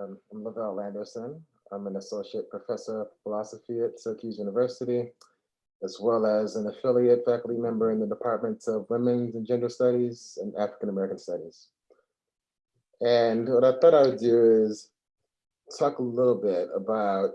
I'm Luvell Anderson. I'm an associate professor of philosophy at Syracuse University, as well as an affiliate faculty member in the departments of Women's and Gender Studies and African American Studies. And what I thought I would do is talk a little bit about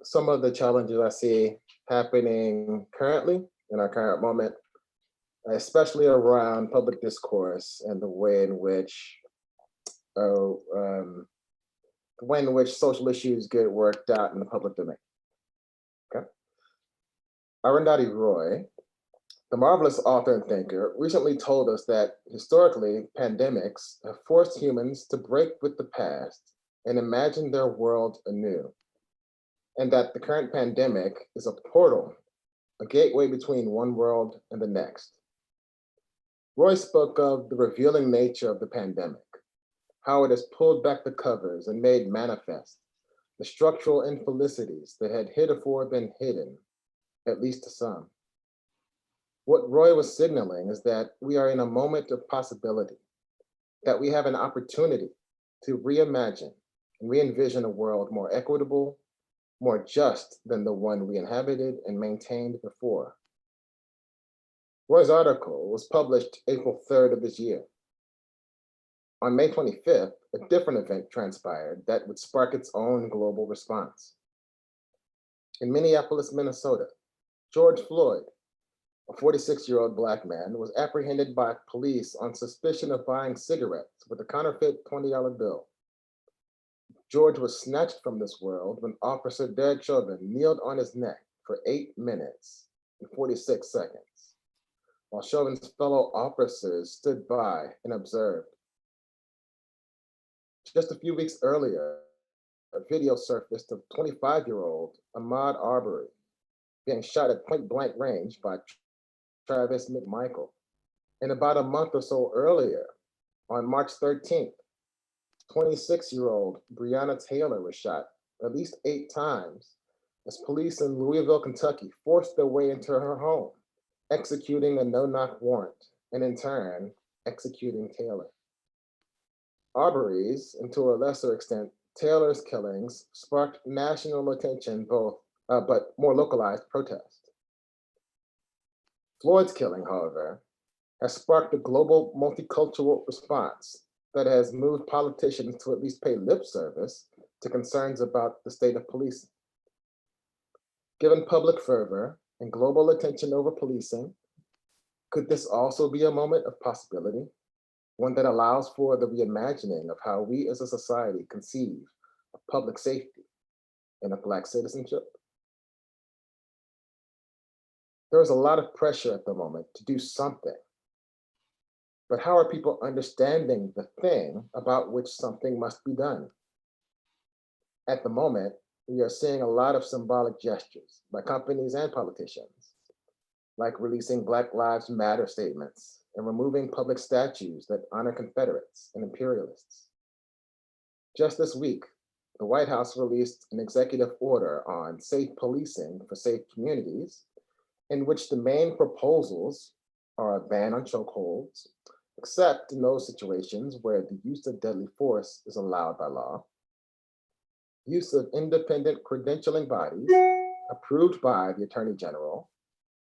some of the challenges I see happening currently in our current moment, especially around public discourse and uh, um, the way in which social issues get worked out in the public domain. Okay. Arundhati Roy, the marvelous author and thinker, recently told us that historically, pandemics have forced humans to break with the past and imagine their world anew, and that the current pandemic is a portal, a gateway between one world and the next. Roy spoke of the revealing nature of the pandemic, how it has pulled back the covers and made manifest the structural infelicities that had heretofore been hidden, at least to some. What Roy was signaling is that we are in a moment of possibility, that we have an opportunity to reimagine and re-envision a world more equitable, more just than the one we inhabited and maintained before. Roy's article was published April 3rd of this year. On May 25th, a different event transpired that would spark its own global response. In Minneapolis, Minnesota, George Floyd, a 46-year-old Black man, was apprehended by police on suspicion of buying cigarettes with a counterfeit $20 bill. George was snatched from this world when Officer Derek Chauvin kneeled on his neck for 8 minutes and 46 seconds, while Chauvin's fellow officers stood by and observed. Just a few weeks earlier, a video surfaced of 25-year-old Ahmaud Arbery being shot at point-blank range by Travis McMichael. And about a month or so earlier, on March 13th, 26-year-old Breonna Taylor was shot at least 8 times as police in Louisville, Kentucky forced their way into her home, executing a no-knock warrant, and in turn, executing Taylor. Arbery's, and to a lesser extent, Taylor's killings sparked national attention, but more localized protest. Floyd's killing, however, has sparked a global multicultural response that has moved politicians to at least pay lip service to concerns about the state of policing. Given public fervor and global attention over policing, could this also be a moment of possibility? One that allows for the reimagining of how we as a society conceive of public safety and of Black citizenship? There is a lot of pressure at the moment to do something. But how are people understanding the thing about which something must be done? At the moment, we are seeing a lot of symbolic gestures by companies and politicians, like releasing Black Lives Matter statements and removing public statues that honor Confederates and imperialists. Just this week, the White House released an executive order on safe policing for safe communities, in which the main proposals are a ban on chokeholds, except in those situations where the use of deadly force is allowed by law, use of independent credentialing bodies approved by the Attorney General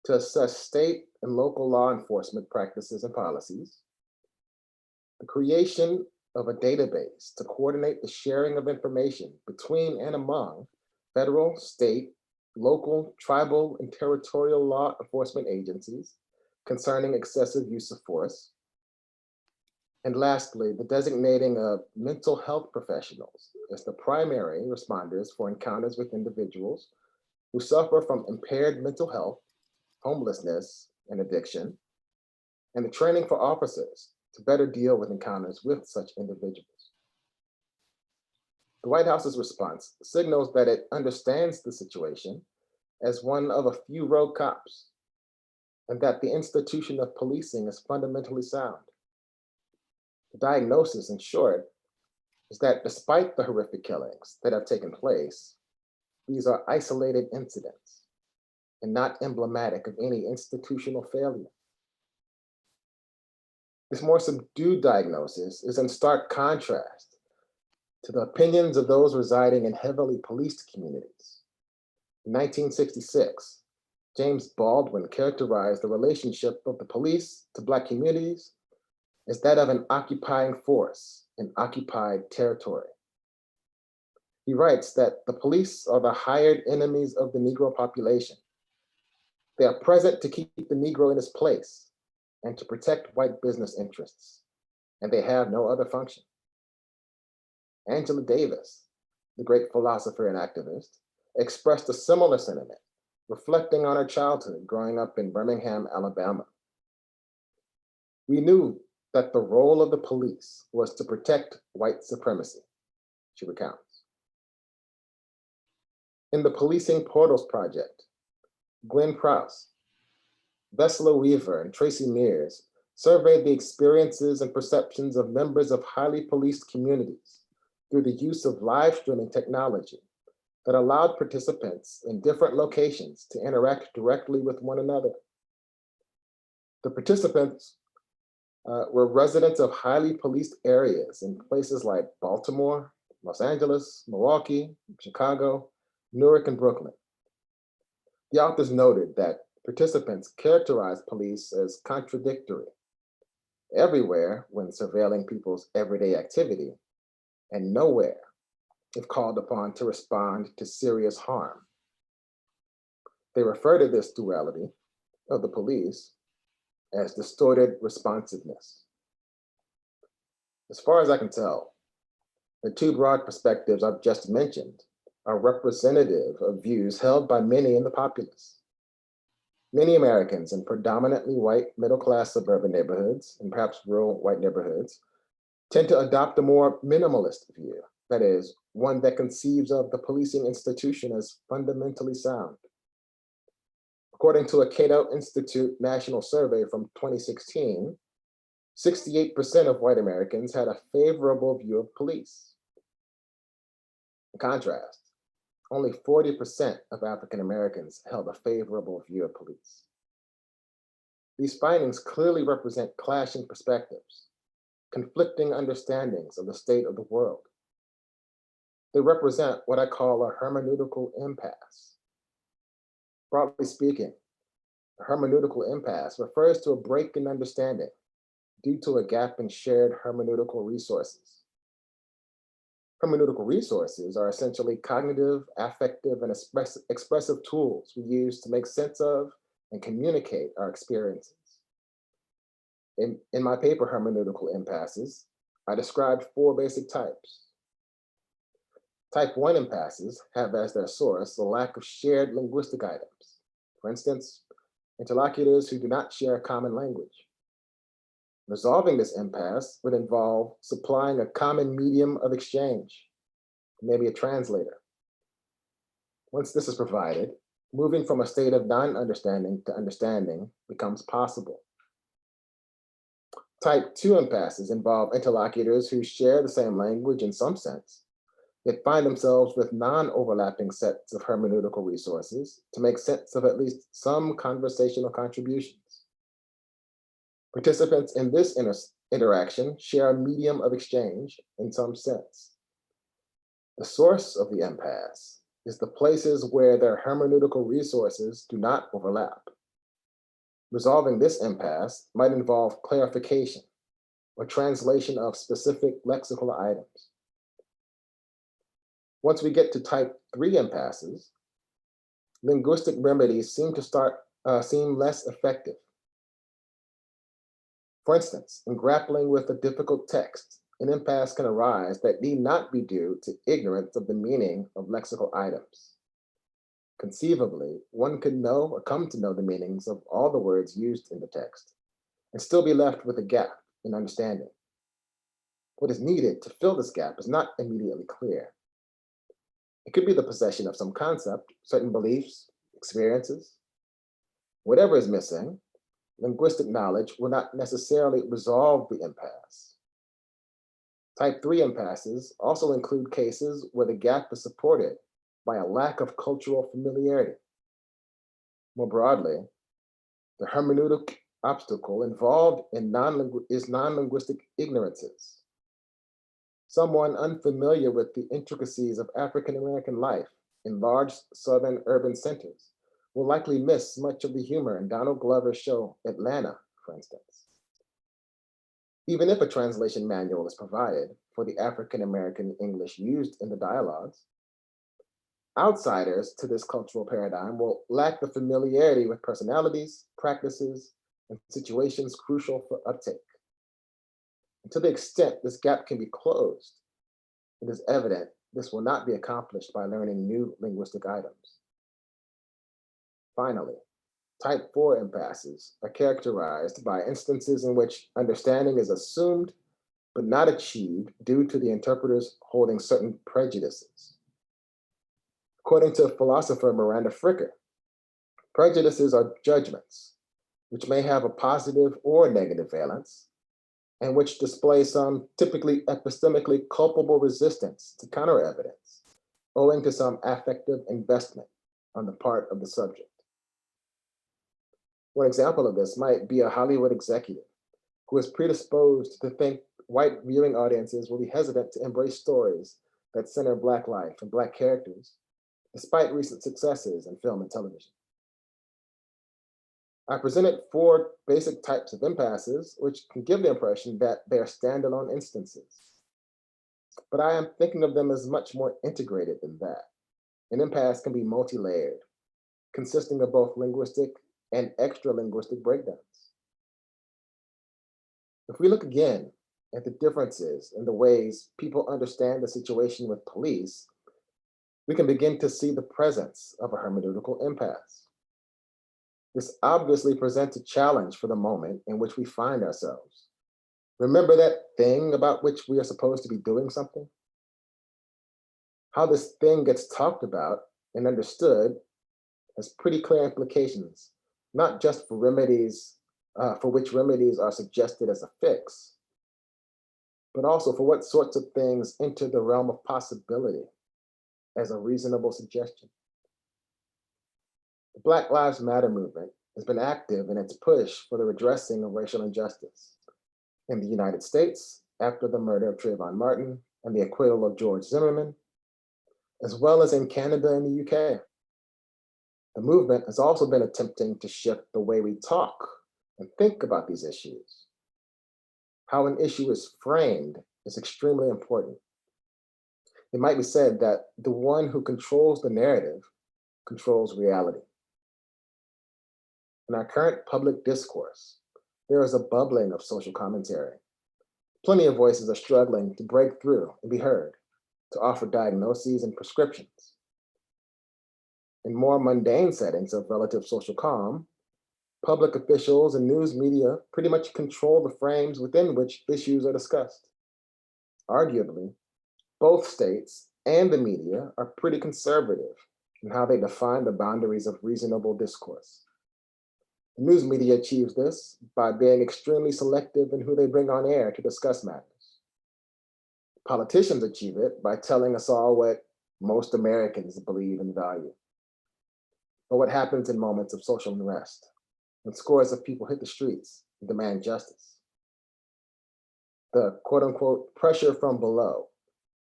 to assess state and local law enforcement practices and policies, the creation of a database to coordinate the sharing of information between and among federal, state, local, tribal, and territorial law enforcement agencies concerning excessive use of force, and lastly, the designating of mental health professionals as the primary responders for encounters with individuals who suffer from impaired mental health, homelessness, and addiction, and the training for officers to better deal with encounters with such individuals. The White House's response signals that it understands the situation as one of a few rogue cops, and that the institution of policing is fundamentally sound. The diagnosis, in short, is that despite the horrific killings that have taken place, these are isolated incidents and not emblematic of any institutional failure. This more subdued diagnosis is in stark contrast to the opinions of those residing in heavily policed communities. In 1966, James Baldwin characterized the relationship of the police to Black communities as that of an occupying force in occupied territory. He writes that the police are the hired enemies of the Negro population. They are present to keep the Negro in his place and to protect white business interests, and they have no other function. Angela Davis, the great philosopher and activist, expressed a similar sentiment, reflecting on her childhood growing up in Birmingham, Alabama. We knew that the role of the police was to protect white supremacy, she recounts. In the Policing Portals Project, Glenn Krause, Vessela Weaver, and Tracy Mears surveyed the experiences and perceptions of members of highly policed communities through the use of live streaming technology that allowed participants in different locations to interact directly with one another. The participants were residents of highly policed areas in places like Baltimore, Los Angeles, Milwaukee, Chicago, Newark, and Brooklyn. The authors noted that participants characterized police as contradictory, everywhere when surveilling people's everyday activity, and nowhere if called upon to respond to serious harm. They refer to this duality of the police as distorted responsiveness. As far as I can tell, the two broad perspectives I've just mentioned are representative of views held by many in the populace. Many Americans in predominantly white middle-class suburban neighborhoods, and perhaps rural white neighborhoods, tend to adopt a more minimalist view, that is, one that conceives of the policing institution as fundamentally sound. According to a Cato Institute national survey from 2016, 68% of white Americans had a favorable view of police. In contrast, only 40% of African Americans held a favorable view of police. These findings clearly represent clashing perspectives, conflicting understandings of the state of the world. They represent what I call a hermeneutical impasse. Broadly speaking, a hermeneutical impasse refers to a break in understanding due to a gap in shared hermeneutical resources. Hermeneutical resources are essentially cognitive, affective, and expressive tools we use to make sense of and communicate our experiences. In my paper, Hermeneutical Impasses, I described 4 basic types. Type 1 impasses have as their source the lack of shared linguistic items. For instance, interlocutors who do not share a common language. Resolving this impasse would involve supplying a common medium of exchange, maybe a translator. Once this is provided, moving from a state of non-understanding to understanding becomes possible. Type 2 impasses involve interlocutors who share the same language in some sense, yet find themselves with non-overlapping sets of hermeneutical resources to make sense of at least some conversational contributions. Participants in this interaction share a medium of exchange in some sense. The source of the impasse is the places where their hermeneutical resources do not overlap. Resolving this impasse might involve clarification or translation of specific lexical items. Once we get to type 3 impasses, linguistic remedies seem less effective. For instance, in grappling with a difficult text, an impasse can arise that need not be due to ignorance of the meaning of lexical items. Conceivably, one could know or come to know the meanings of all the words used in the text and still be left with a gap in understanding. What is needed to fill this gap is not immediately clear. It could be the possession of some concept, certain beliefs, experiences. Whatever is missing, linguistic knowledge will not necessarily resolve the impasse. Type 3 impasses also include cases where the gap is supported by a lack of cultural familiarity. More broadly, the hermeneutic obstacle involved in non-linguistic ignorances. Someone unfamiliar with the intricacies of African American life in large southern urban centers will likely miss much of the humor in Donald Glover's show Atlanta, for instance. Even if a translation manual is provided for the African American English used in the dialogues, outsiders to this cultural paradigm will lack the familiarity with personalities, practices, and situations crucial for uptake. And to the extent this gap can be closed, it is evident this will not be accomplished by learning new linguistic items. Finally, type 4 impasses are characterized by instances in which understanding is assumed but not achieved due to the interpreters holding certain prejudices. According to philosopher Miranda Fricker, prejudices are judgments, which may have a positive or negative valence, and which display some typically epistemically culpable resistance to counter evidence, owing to some affective investment on the part of the subject. One example of this might be a Hollywood executive who is predisposed to think white viewing audiences will be hesitant to embrace stories that center Black life and Black characters, despite recent successes in film and television. I presented 4 basic types of impasses, which can give the impression that they are standalone instances. But I am thinking of them as much more integrated than that. An impasse can be multi-layered, consisting of both linguistic and extra-linguistic breakdowns. If we look again at the differences in the ways people understand the situation with police, we can begin to see the presence of a hermeneutical impasse. This obviously presents a challenge for the moment in which we find ourselves. Remember that thing about which we are supposed to be doing something? How this thing gets talked about and understood has pretty clear implications, not just for remedies, for which remedies are suggested as a fix, but also for what sorts of things enter the realm of possibility as a reasonable suggestion. The Black Lives Matter movement has been active in its push for the redressing of racial injustice. In the United States, after the murder of Trayvon Martin and the acquittal of George Zimmerman, as well as in Canada and the UK. The movement has also been attempting to shift the way we talk and think about these issues. How an issue is framed is extremely important. It might be said that the one who controls the narrative controls reality. In our current public discourse, there is a bubbling of social commentary. Plenty of voices are struggling to break through and be heard, to offer diagnoses and prescriptions. In more mundane settings of relative social calm, public officials and news media pretty much control the frames within which issues are discussed. Arguably, both states and the media are pretty conservative in how they define the boundaries of reasonable discourse. The news media achieves this by being extremely selective in who they bring on air to discuss matters. Politicians achieve it by telling us all what most Americans believe and value. But what happens in moments of social unrest, when scores of people hit the streets and demand justice? The quote unquote pressure from below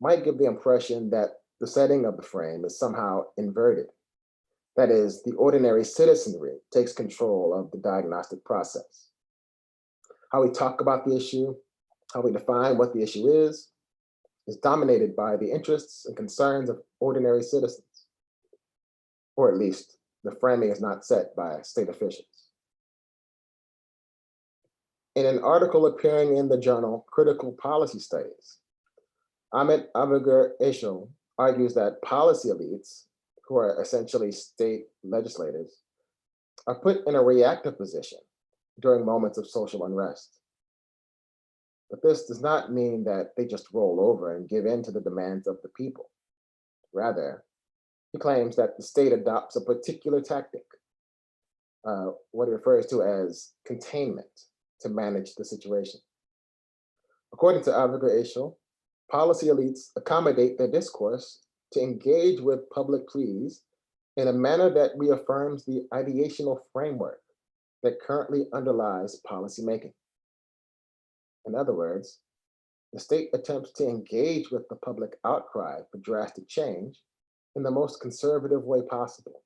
might give the impression that the setting of the frame is somehow inverted. That is, the ordinary citizenry takes control of the diagnostic process. How we talk about the issue, how we define what the issue is dominated by the interests and concerns of ordinary citizens. Or at least, the framing is not set by state officials. In an article appearing in the journal Critical Policy Studies, Ahmet Avigur Eşol argues that policy elites, who are essentially state legislators, are put in a reactive position during moments of social unrest. But this does not mean that they just roll over and give in to the demands of the people. Rather, he claims that the state adopts a particular tactic, what he refers to as containment, to manage the situation. According to Avigur Eşol, policy elites accommodate their discourse to engage with public pleas in a manner that reaffirms the ideational framework that currently underlies policymaking. In other words, The state attempts to engage with the public outcry for drastic change in the most conservative way possible,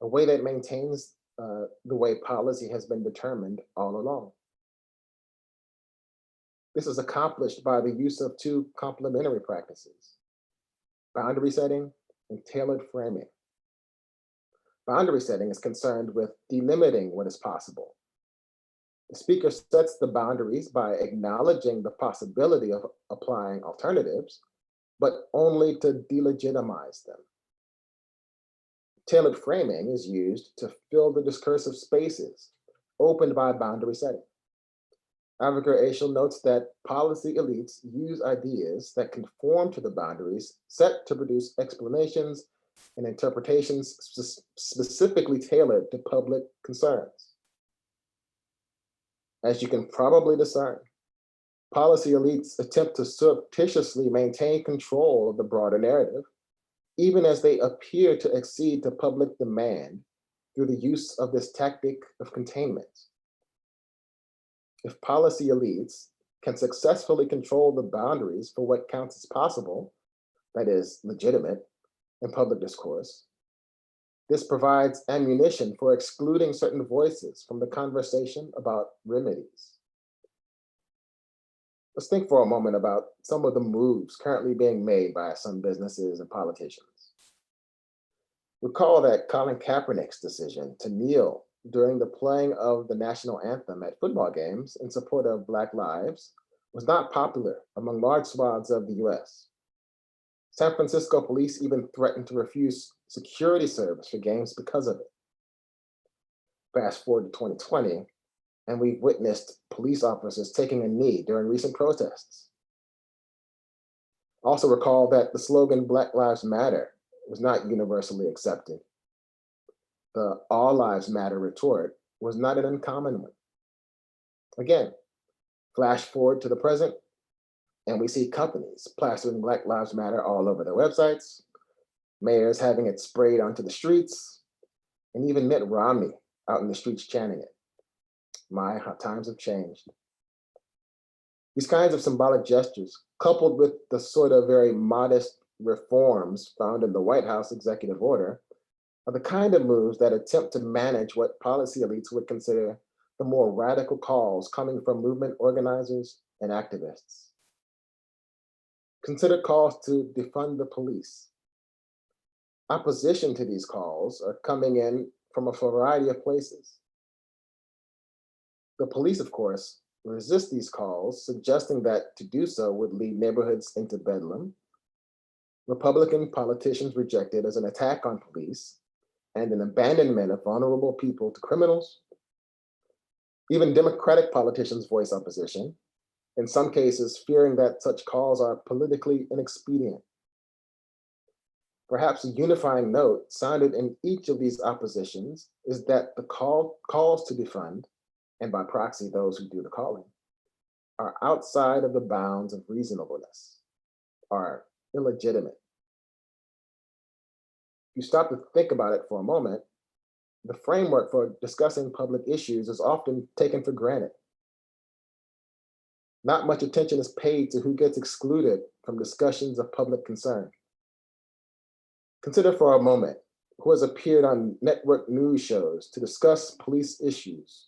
a way that maintains the way policy has been determined all along. This is accomplished by the use of two complementary practices: boundary setting and tailored framing. Boundary setting is concerned with delimiting what is possible. The speaker sets the boundaries by acknowledging the possibility of applying alternatives, but only to delegitimize them. Tailored framing is used to fill the discursive spaces opened by boundary setting. Avogadro Aishel notes that policy elites use ideas that conform to the boundaries set to produce explanations and interpretations specifically tailored to public concerns. As you can probably discern, policy elites attempt to surreptitiously maintain control of the broader narrative, even as they appear to accede to public demand through the use of this tactic of containment. If policy elites can successfully control the boundaries for what counts as possible, that is, legitimate, in public discourse, this provides ammunition for excluding certain voices from the conversation about remedies. Let's think for a moment about some of the moves currently being made by some businesses and politicians. Recall that Colin Kaepernick's decision to kneel during the playing of the national anthem at football games in support of Black lives was not popular among large swaths of the US. San Francisco police even threatened to refuse security service for games because of it. Fast forward to 2020, and we've witnessed police officers taking a knee during recent protests. Also recall that the slogan Black Lives Matter was not universally accepted. The All Lives Matter retort was not an uncommon one. Again, flash forward to the present, and we see companies plastering Black Lives Matter all over their websites, mayors having it sprayed onto the streets, and even Mitt Romney out in the streets chanting it. My, how times have changed. These kinds of symbolic gestures, coupled with the sort of very modest reforms found in the White House executive order, are the kind of moves that attempt to manage what policy elites would consider the more radical calls coming from movement organizers and activists. Consider calls to defund the police. Opposition to these calls are coming in from a variety of places. The police, of course, resist these calls, suggesting that to do so would lead neighborhoods into bedlam. Republican politicians reject it as an attack on police and an abandonment of vulnerable people to criminals. Even Democratic politicians voice opposition, in some cases fearing that such calls are politically inexpedient. Perhaps a unifying note sounded in each of these oppositions is that the calls to defund, and by proxy those who do the calling, are outside of the bounds of reasonableness, are illegitimate. If you stop to think about it for a moment, the framework for discussing public issues is often taken for granted. Not much attention is paid to who gets excluded from discussions of public concern. Consider for a moment who has appeared on network news shows to discuss police issues.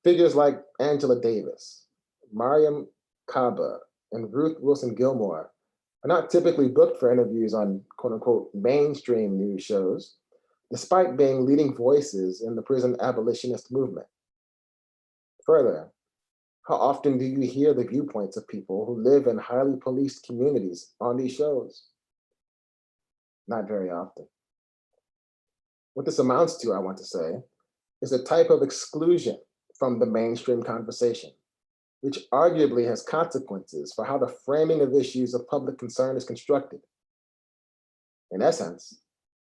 Figures like Angela Davis, Mariam Kaba, and Ruth Wilson Gilmore are not typically booked for interviews on quote unquote mainstream news shows, despite being leading voices in the prison abolitionist movement. Further, how often do you hear the viewpoints of people who live in highly policed communities on these shows? Not very often. What this amounts to, I want to say, is a type of exclusion from the mainstream conversation, which arguably has consequences for how the framing of issues of public concern is constructed. In essence,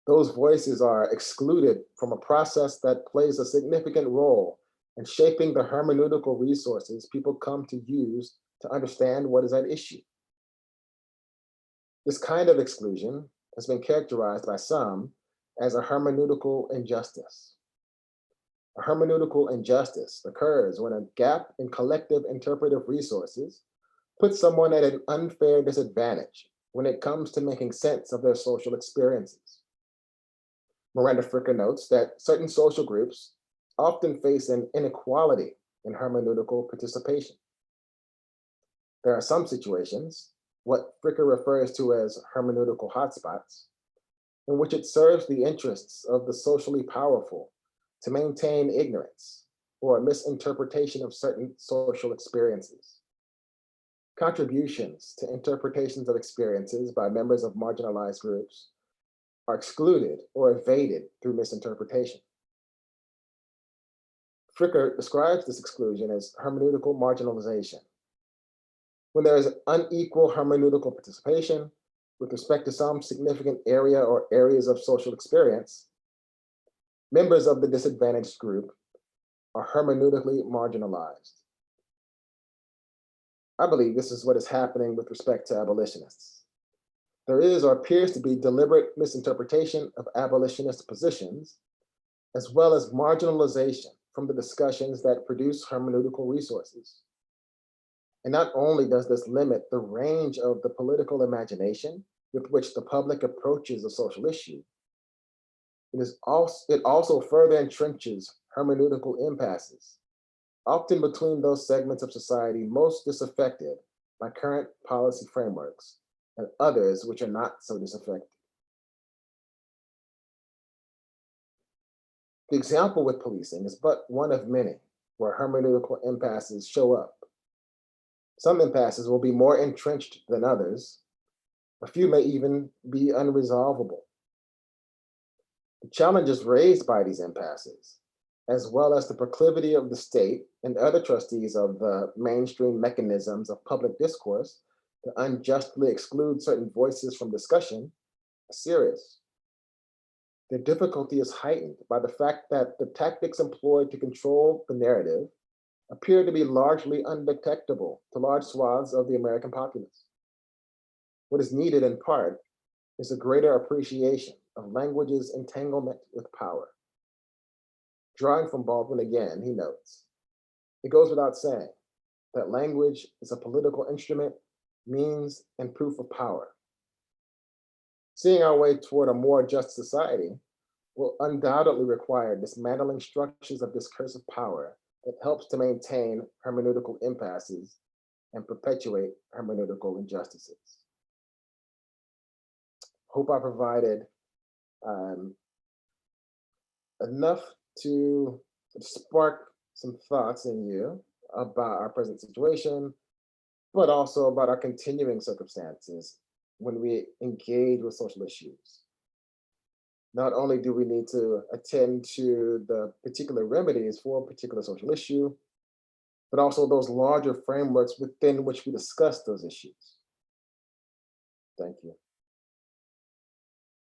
those voices are excluded from a process that plays a significant role in shaping the hermeneutical resources people come to use to understand what is at issue. This kind of exclusion has been characterized by some as a hermeneutical injustice. A hermeneutical injustice occurs when a gap in collective interpretive resources puts someone at an unfair disadvantage when it comes to making sense of their social experiences. Miranda Fricker notes that certain social groups often face an inequality in hermeneutical participation. There are some situations, what Fricker refers to as hermeneutical hotspots, in which it serves the interests of the socially powerful to maintain ignorance or a misinterpretation of certain social experiences. Contributions to interpretations of experiences by members of marginalized groups are excluded or evaded through misinterpretation. Fricker describes this exclusion as hermeneutical marginalization. When there is unequal hermeneutical participation with respect to some significant area or areas of social experience, members of the disadvantaged group are hermeneutically marginalized. I believe this is what is happening with respect to abolitionists. There is or appears to be deliberate misinterpretation of abolitionist positions, as well as marginalization from the discussions that produce hermeneutical resources. And not only does this limit the range of the political imagination with which the public approaches a social issue, it also further entrenches hermeneutical impasses, often between those segments of society most disaffected by current policy frameworks and others which are not so disaffected. The example with policing is but one of many where hermeneutical impasses show up. Some impasses will be more entrenched than others. A few may even be unresolvable. The challenges raised by these impasses, as well as the proclivity of the state and other trustees of the mainstream mechanisms of public discourse to unjustly exclude certain voices from discussion, are serious. The difficulty is heightened by the fact that the tactics employed to control the narrative appear to be largely undetectable to large swaths of the American populace. What is needed in part is a greater appreciation of language's entanglement with power. Drawing from Baldwin again, he notes, it goes without saying that language is a political instrument, means, and proof of power. Seeing our way toward a more just society will undoubtedly require dismantling structures of discursive power that helps to maintain hermeneutical impasses and perpetuate hermeneutical injustices. Hope I provided enough to spark some thoughts in you about our present situation, but also about our continuing circumstances when we engage with social issues. Not only do we need to attend to the particular remedies for a particular social issue, but also those larger frameworks within which we discuss those issues. Thank you.